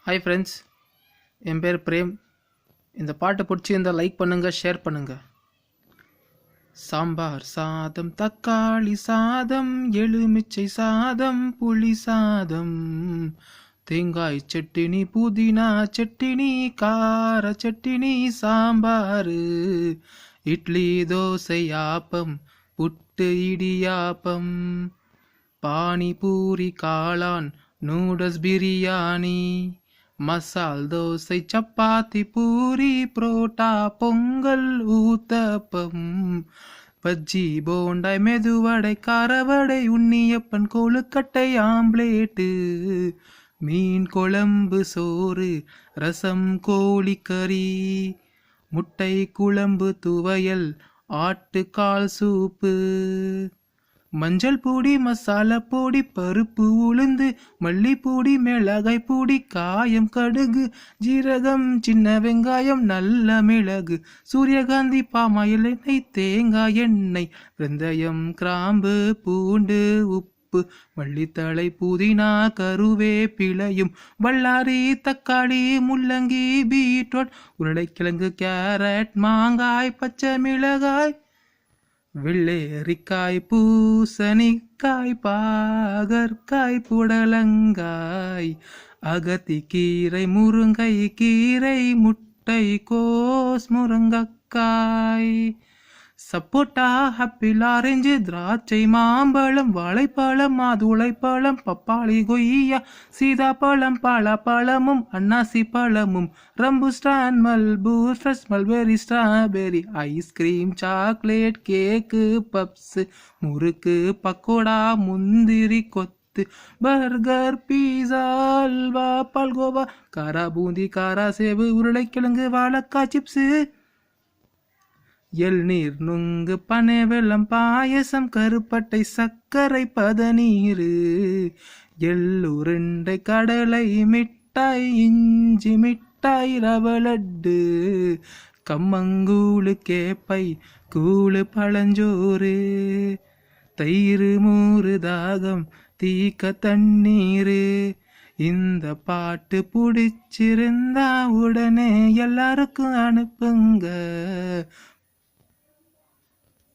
Hi friends, என் பேர் frame. இந்த பாட்டு பிடிச்சிருந்தால் லைக் பண்ணுங்கள், ஷேர் பண்ணுங்கள். சாம்பார் சாதம், தக்காளி சாதம், எலுமிச்சை சாதம், புளி சாதம், தேங்காய் சட்டினி, புதினா சட்டினி, கார சட்டினி, சாம்பார், இட்லி, தோசை, ஆப்பம், புட்டு, இடியாப்பம், பானிபூரி, காளான், நூடுல்ஸ், பிரியாணி, மசால் தோசை, சப்பாத்தி, பூரி, புரோட்டா, பொங்கல், ஊத்தப்பம், பஜ்ஜி, போண்டாய், மெதுவடை, காரவடை, உண்ணியப்பன், கொழுக்கட்டை, ஆம்லேட்டு, மீன் குழம்பு, சோறு, ரசம், கோழிக்கறி, முட்டை குழம்பு, துவையல், ஆட்டுக்கால் சூப்பு, மஞ்சள் பொடி, மசாலா பொடி, பருப்பு, உளுந்து, மல்லிப்பொடி, மிளகாய் பொடி, காயம், கடுகு, ஜீரகம், சின்ன வெங்காயம், நல்ல மிளகு, சூரியகாந்தி, பாமாயில் எண்ணெய், தேங்காய் எண்ணெய், வெந்தயம், கிராம்பு, பூண்டு, உப்பு, மல்லித்தழை, புதினா, கருவேப்பிலையும், பல்லாரி, தக்காளி, முள்ளங்கி, பீட்ரூட், உருளைக்கிழங்கு, கேரட், மாங்காய், பச்சை மிளகாய், வெள்ளேரிக்காய், பூசணிக்காய், பாகற்காய், புடலங்காய், அகத்திக்கீரை, முருங்கை கீரை, முட்டை கோஸ், முருங்கக்காய், சப்போட்டா, ஆப்பிள், ஆரஞ்சு, திராட்சை, மாம்பழம், வாழைப்பழம், மாதுளைப்பழம், பப்பாளி, கொய்யா, சீதாப்பழம், பலாப்பழமும், அன்னாசி பழமும், ரம்புஸ்டான், மல்பூர், fresh mulberry, strawberry, ice cream, chocolate, cake, puffs, murukku, pakoda, முந்திரி கொத்து, பர்கர், பீஸா, அல்வா, பால்கோவா, காரா பூந்தி, காரா சேவு, உருளைக்கிழங்கு, வாழைக்காய் சிப்ஸு, எள்நீர், நுங்கு, பனை வெல்லம், பாயசம், கருப்பட்டை, சர்க்கரை, பதநீர், எள்ளுருண்டை, கடலை மிட்டாய், இஞ்சி மிட்டாய், ரவ லட்டு, கம்மங்கூழு, கேப்பை கூழு, பழஞ்சோறு, தயிர், மோரு, தாகம் தீக்க தண்ணீர். இந்த பாட்டு பிடிச்சிருந்தா உடனே எல்லாருக்கும் அனுப்புங்க.